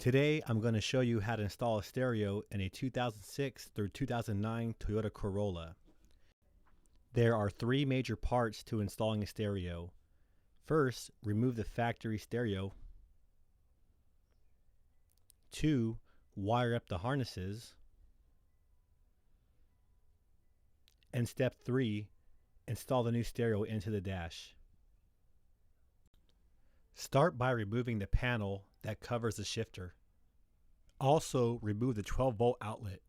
Today, I'm going to show you how to install a stereo in a 2006 through 2009 Toyota Corolla. There are three major parts to installing a stereo. First, remove the factory stereo. 2, wire up the harnesses. And step 3, install the new stereo into the dash. Start by removing the panel that covers the shifter. Also, remove the 12-volt outlet.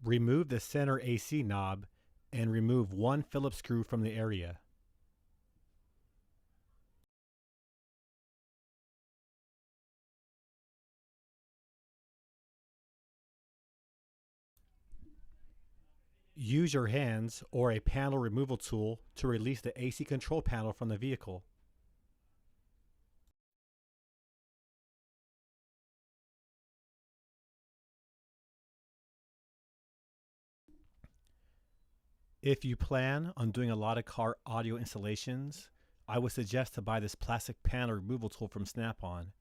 Remove the center AC knob and remove one Phillips screw from the area. Use your hands or a panel removal tool to release the AC control panel from the vehicle. If you plan on doing a lot of car audio installations, I would suggest to buy this plastic panel removal tool from Snap-on.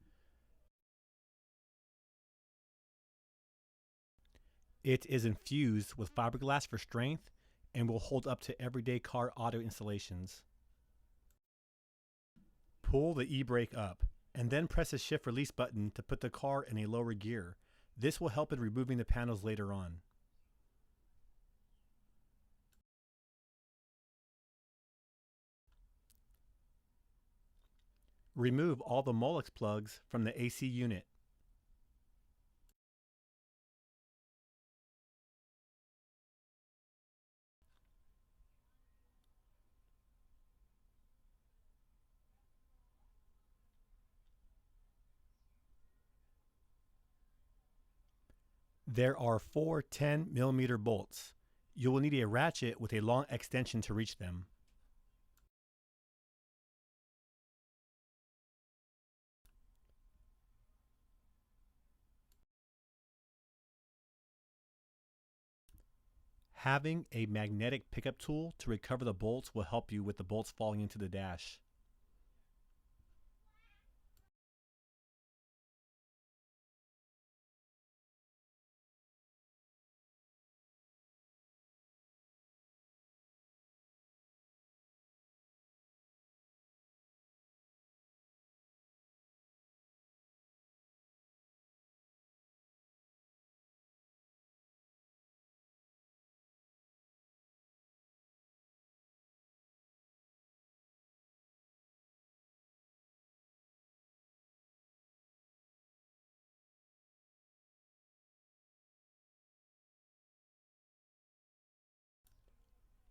It is infused with fiberglass for strength and will hold up to everyday car audio installations. Pull the e-brake up and then press the shift release button to put the car in a lower gear. This will help in removing the panels later on. Remove all the Molex plugs from the AC unit. There are 4 10mm bolts. You will need a ratchet with a long extension to reach them. Having a magnetic pickup tool to recover the bolts will help you with the bolts falling into the dash.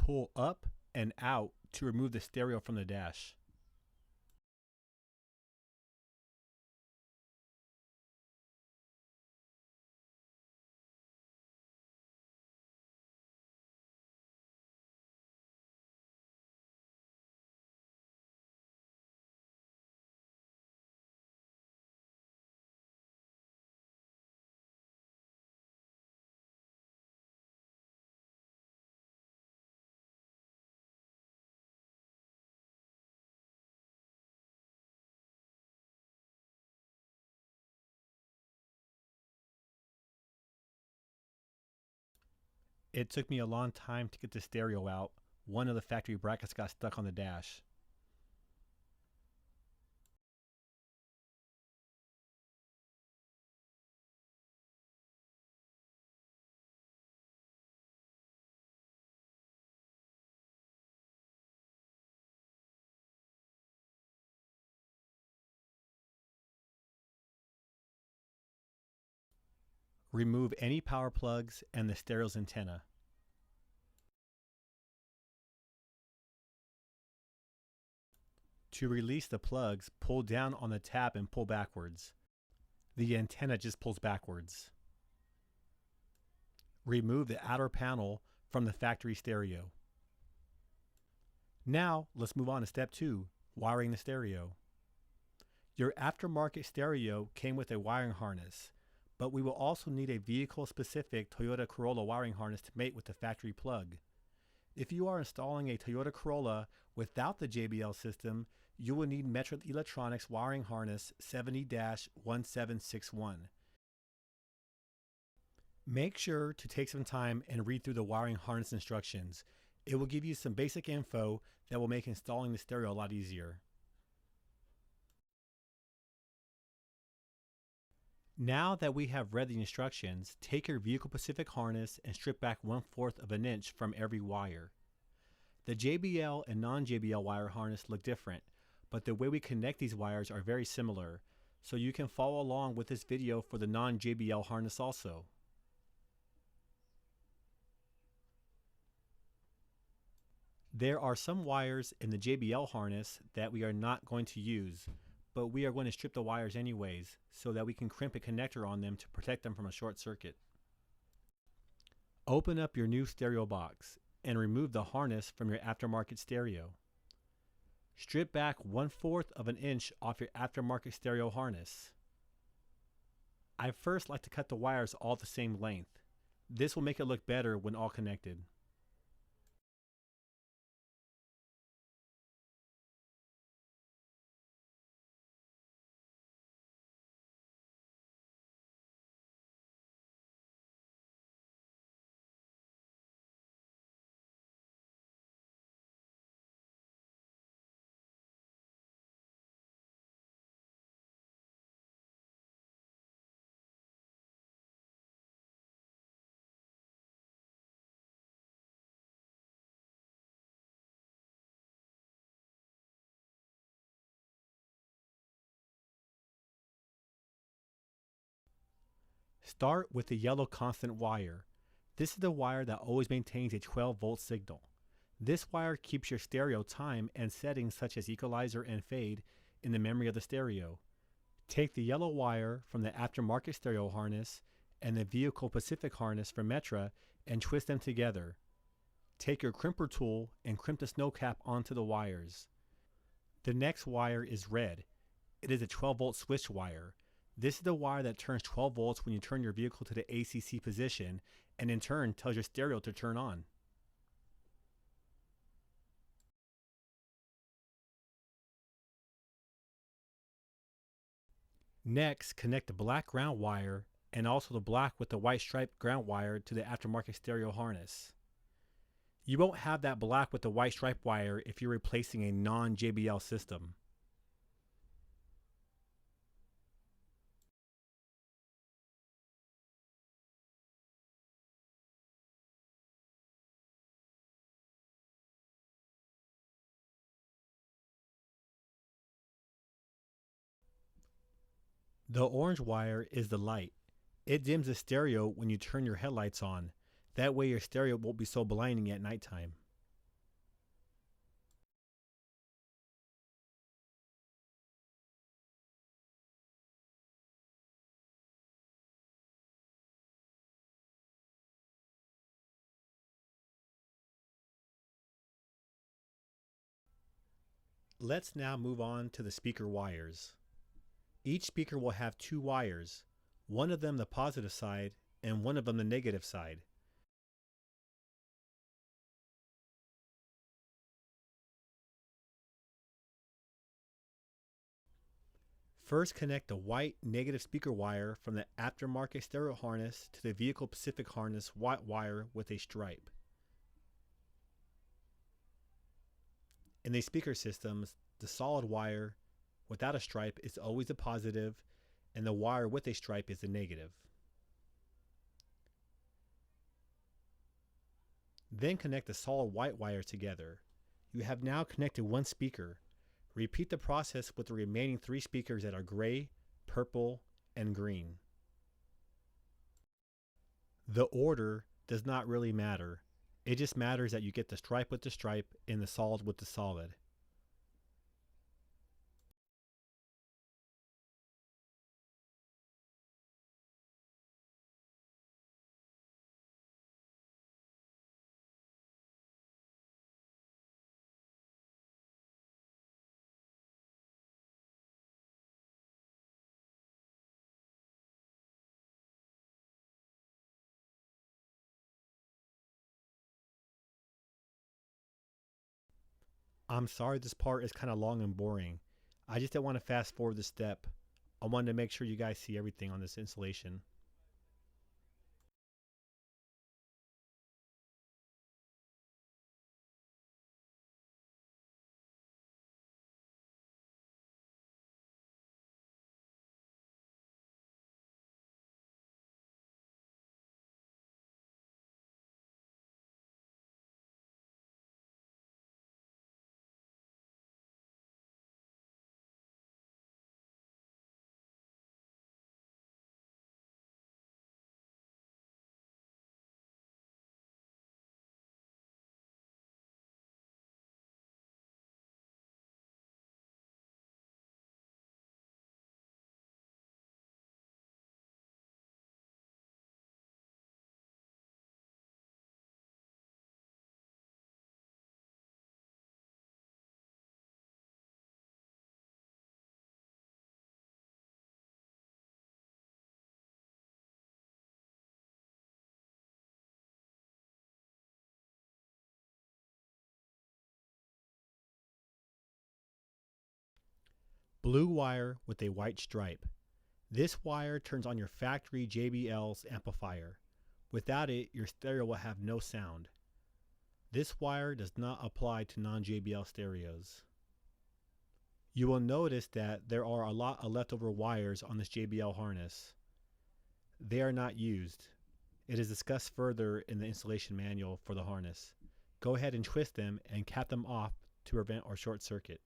Pull up and out to remove the stereo from the dash. It took me a long time to get the stereo out. One of the factory brackets got stuck on the dash. Remove any power plugs and the stereo's antenna. To release the plugs, pull down on the tab and pull backwards. The antenna just pulls backwards. Remove the outer panel from the factory stereo. Now, let's move on to step 2, wiring the stereo. Your aftermarket stereo came with a wiring harness, but we will also need a vehicle-specific Toyota Corolla wiring harness to mate with the factory plug. If you are installing a Toyota Corolla without the JBL system, you will need Metra Electronics wiring harness 70-1761. Make sure to take some time and read through the wiring harness instructions. It will give you some basic info that will make installing the stereo a lot easier. Now that we have read the instructions, take your vehicle-specific harness and strip back 1/4 of an inch from every wire. The JBL and non-JBL wire harness look different, but the way we connect these wires are very similar, so you can follow along with this video for the non-JBL harness also. There are some wires in the JBL harness that we are not going to use, but we are going to strip the wires anyways so that we can crimp a connector on them to protect them from a short circuit. Open up your new stereo box and remove the harness from your aftermarket stereo. Strip back 1/4 of an inch off your aftermarket stereo harness. I first like to cut the wires all the same length. This will make it look better when all connected. Start with the yellow constant wire. This is the wire that always maintains a 12-volt signal. This wire keeps your stereo time and settings such as equalizer and fade in the memory of the stereo. Take the yellow wire from the aftermarket stereo harness and the vehicle Pacific harness from Metra and twist them together. Take your crimper tool and crimp the snow cap onto the wires. The next wire is red. It is a 12-volt switch wire. This is the wire that turns 12 volts when you turn your vehicle to the ACC position and in turn tells your stereo to turn on. Next, connect the black ground wire and also the black with the white stripe ground wire to the aftermarket stereo harness. You won't have that black with the white stripe wire if you're replacing a non-JBL system. The orange wire is the light. It dims the stereo when you turn your headlights on. That way your stereo won't be so blinding at nighttime. Let's now move on to the speaker wires. Each speaker will have 2 wires, one of them the positive side and one of them the negative side. First, connect the white negative speaker wire from the aftermarket stereo harness to the vehicle Pacific harness white wire with a stripe. In the speaker systems, the solid wire without a stripe is always the positive and the wire with a stripe is the negative. Then connect the solid white wires together. You have now connected one speaker. Repeat the process with the remaining 3 speakers that are gray, purple, and green. The order does not really matter. It just matters that you get the stripe with the stripe and the solid with the solid. I'm sorry this part is kind of long and boring. I just didn't want to fast forward the step. I wanted to make sure you guys see everything on this installation. Blue wire with a white stripe. This wire turns on your factory JBL's amplifier. Without it, your stereo will have no sound. This wire does not apply to non-JBL stereos. You will notice that there are a lot of leftover wires on this JBL harness. They are not used. It is discussed further in the installation manual for the harness. Go ahead and twist them and cap them off to prevent or short circuit.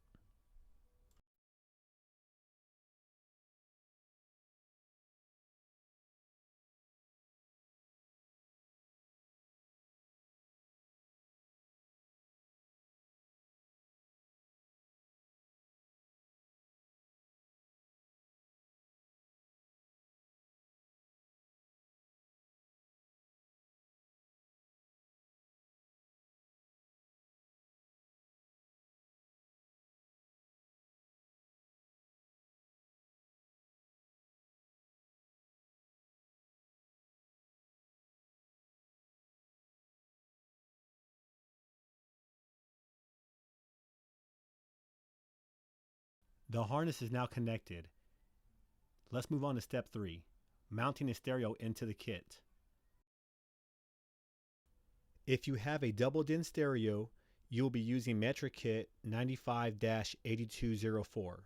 The harness is now connected. Let's move on to step 3, mounting a stereo into the kit. If you have a double-din stereo, you will be using metric kit 95-8204.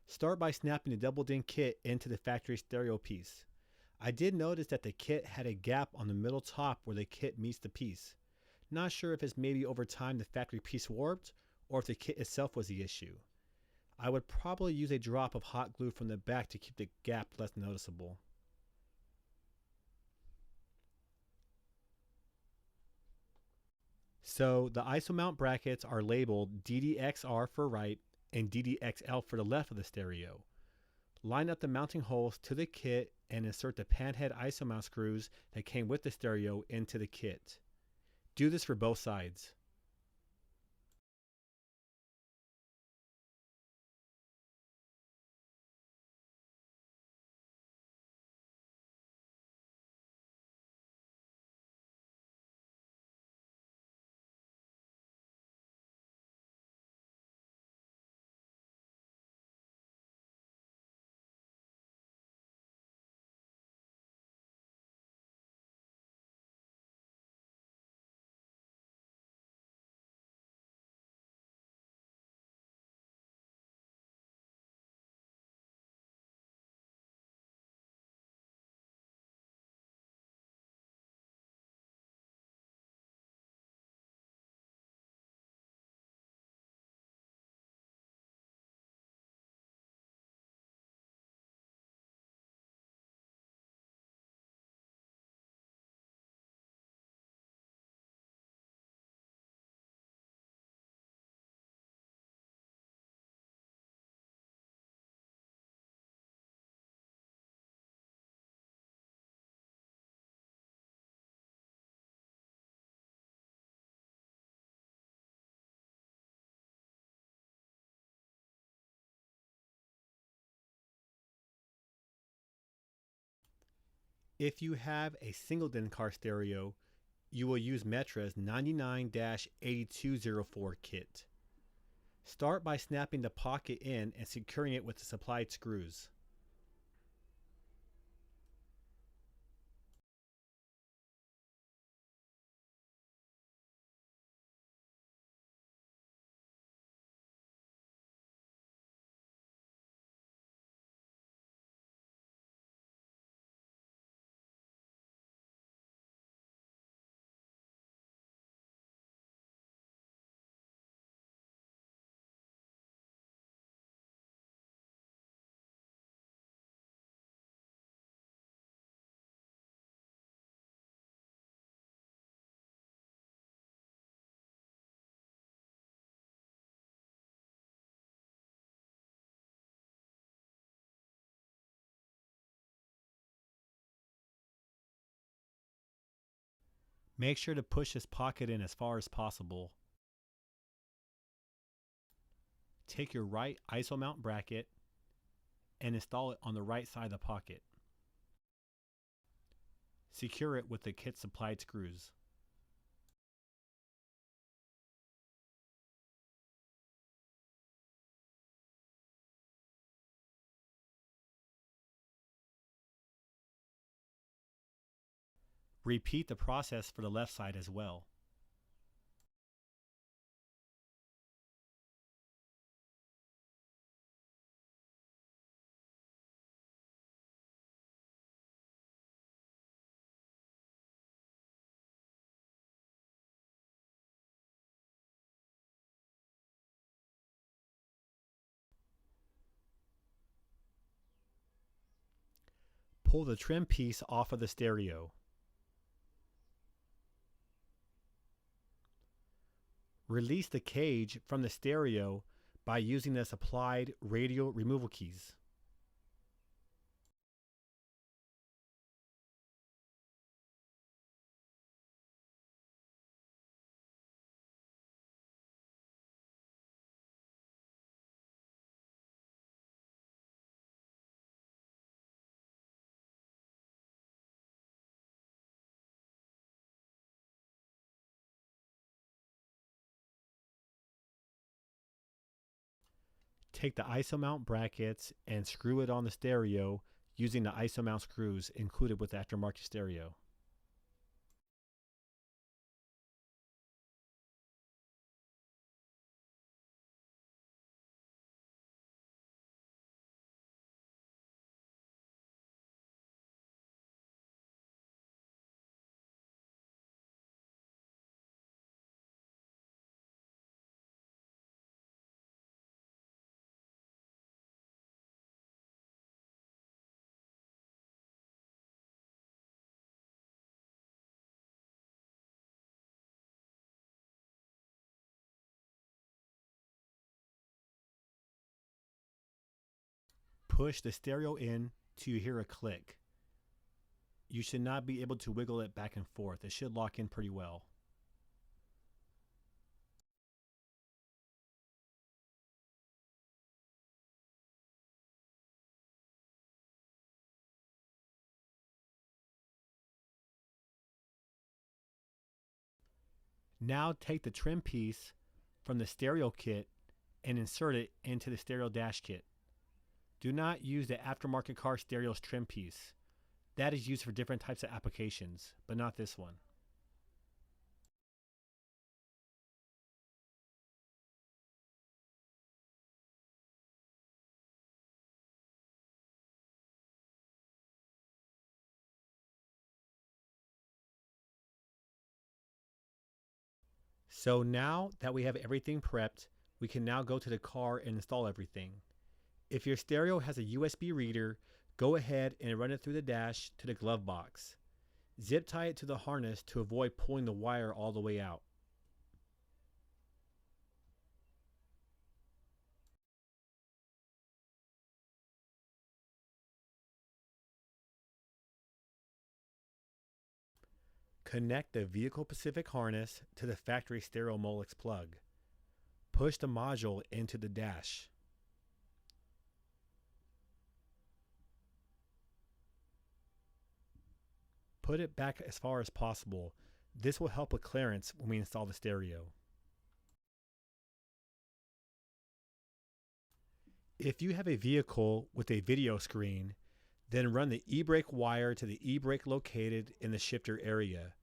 Start by snapping the double-din kit into the factory stereo piece. I did notice that the kit had a gap on the middle top where the kit meets the piece. Not sure if it's maybe over time the factory piece warped or if the kit itself was the issue. I would probably use a drop of hot glue from the back to keep the gap less noticeable. So the ISO mount brackets are labeled DDXR for right and DDXL for the left of the stereo. Line up the mounting holes to the kit and insert the panhead ISO mount screws that came with the stereo into the kit. Do this for both sides. If you have a single din car stereo, you will use Metra's 99-8204 kit. Start by snapping the pocket in and securing it with the supplied screws. Make sure to push this pocket in as far as possible. Take your right ISO mount bracket and install it on the right side of the pocket. Secure it with the kit supplied screws. Repeat the process for the left side as well. Pull the trim piece off of the stereo. Release the cage from the stereo by using the supplied radial removal keys. Take the ISO mount brackets and screw it on the stereo using the ISO mount screws included with the aftermarket stereo. Push the stereo in till you hear a click. You should not be able to wiggle it back and forth. It should lock in pretty well. Now take the trim piece from the stereo kit and insert it into the stereo dash kit. Do not use the aftermarket car stereo's trim piece. That is used for different types of applications, but not this one. So now that we have everything prepped, we can now go to the car and install everything. If your stereo has a USB reader, go ahead and run it through the dash to the glove box. Zip tie it to the harness to avoid pulling the wire all the way out. Connect the Vehicle Pacific harness to the factory stereo Molex plug. Push the module into the dash. Put it back as far as possible. This will help with clearance when we install the stereo. If you have a vehicle with a video screen, then run the e-brake wire to the e-brake located in the shifter area.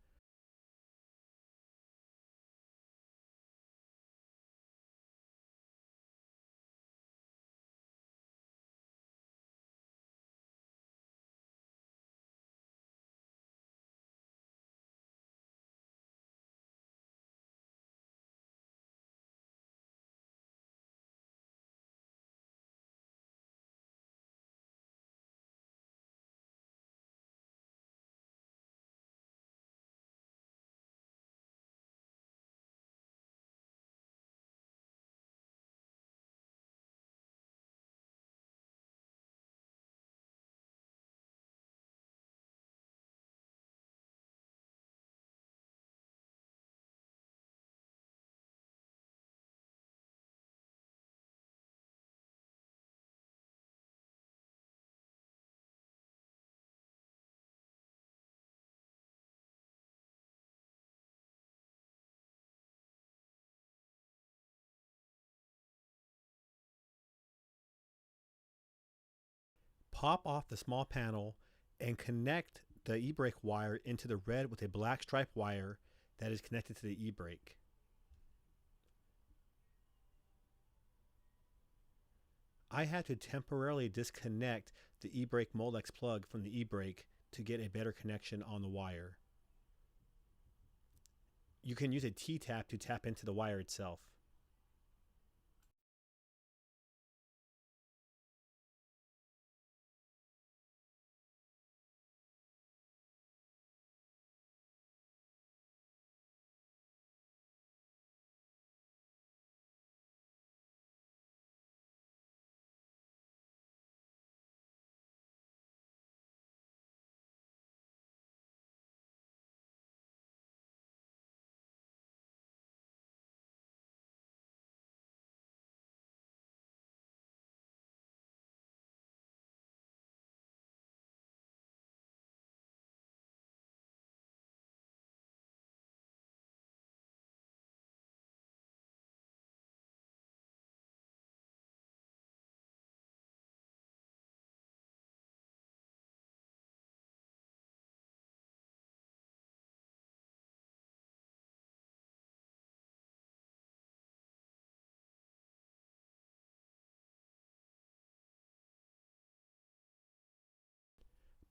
Pop off the small panel and connect the e-brake wire into the red with a black stripe wire that is connected to the e-brake. I had to temporarily disconnect the e-brake Molex plug from the e-brake to get a better connection on the wire. You can use a T-tap to tap into the wire itself.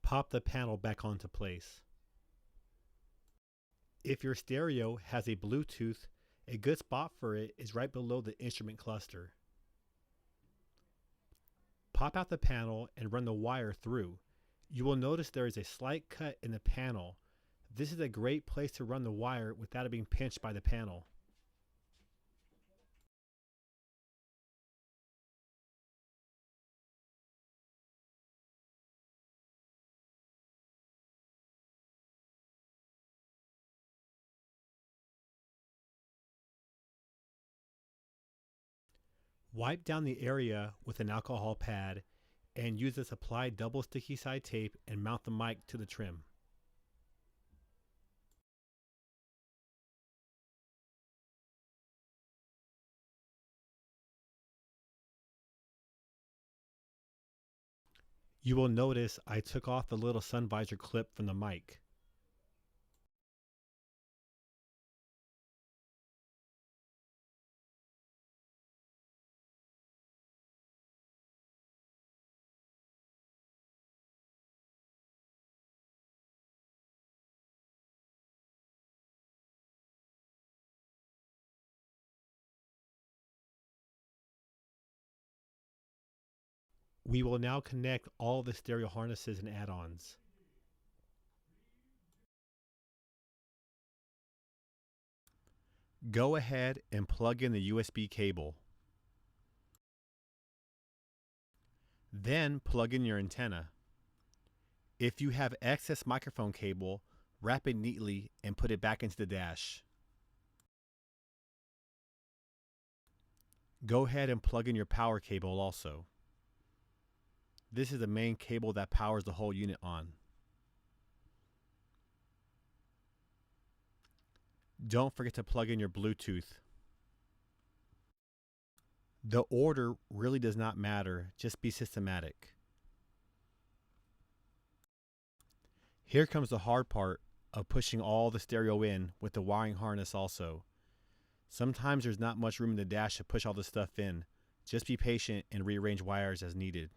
Pop the panel back onto place. If your stereo has a Bluetooth, a good spot for it is right below the instrument cluster. Pop out the panel and run the wire through. You will notice there is a slight cut in the panel. This is a great place to run the wire without it being pinched by the panel. Wipe down the area with an alcohol pad and use the supplied double sticky side tape and mount the mic to the trim. You will notice I took off the little sun visor clip from the mic. We will now connect all the stereo harnesses and add-ons. Go ahead and plug in the USB cable. Then plug in your antenna. If you have excess microphone cable, wrap it neatly and put it back into the dash. Go ahead and plug in your power cable also. This is the main cable that powers the whole unit on. Don't forget to plug in your Bluetooth. The order really does not matter, just be systematic. Here comes the hard part of pushing all the stereo in with the wiring harness also. Sometimes there's not much room in the dash to push all this stuff in. Just be patient and rearrange wires as needed.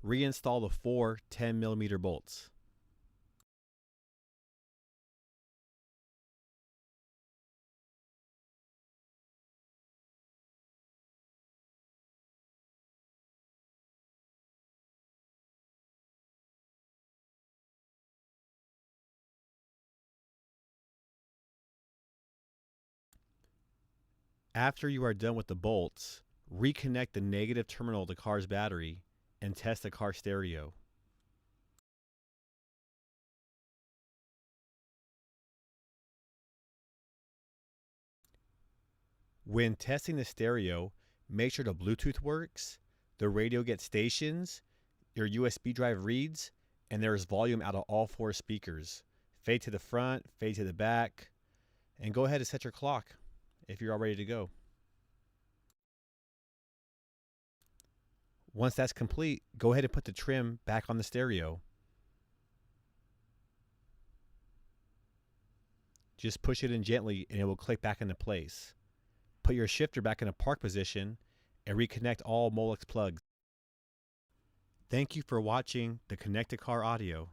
Reinstall the four 10mm bolts. After you are done with the bolts, reconnect the negative terminal of the car's battery and test the car stereo. When testing the stereo, make sure the Bluetooth works, the radio gets stations, your USB drive reads, and there is volume out of all four speakers. Fade to the front, fade to the back, and go ahead and set your clock if you're all ready to go. Once that's complete, go ahead and put the trim back on the stereo. Just push it in gently and it will click back into place. Put your shifter back in a park position and reconnect all Molex plugs. Thank you for watching the Connect a Car audio.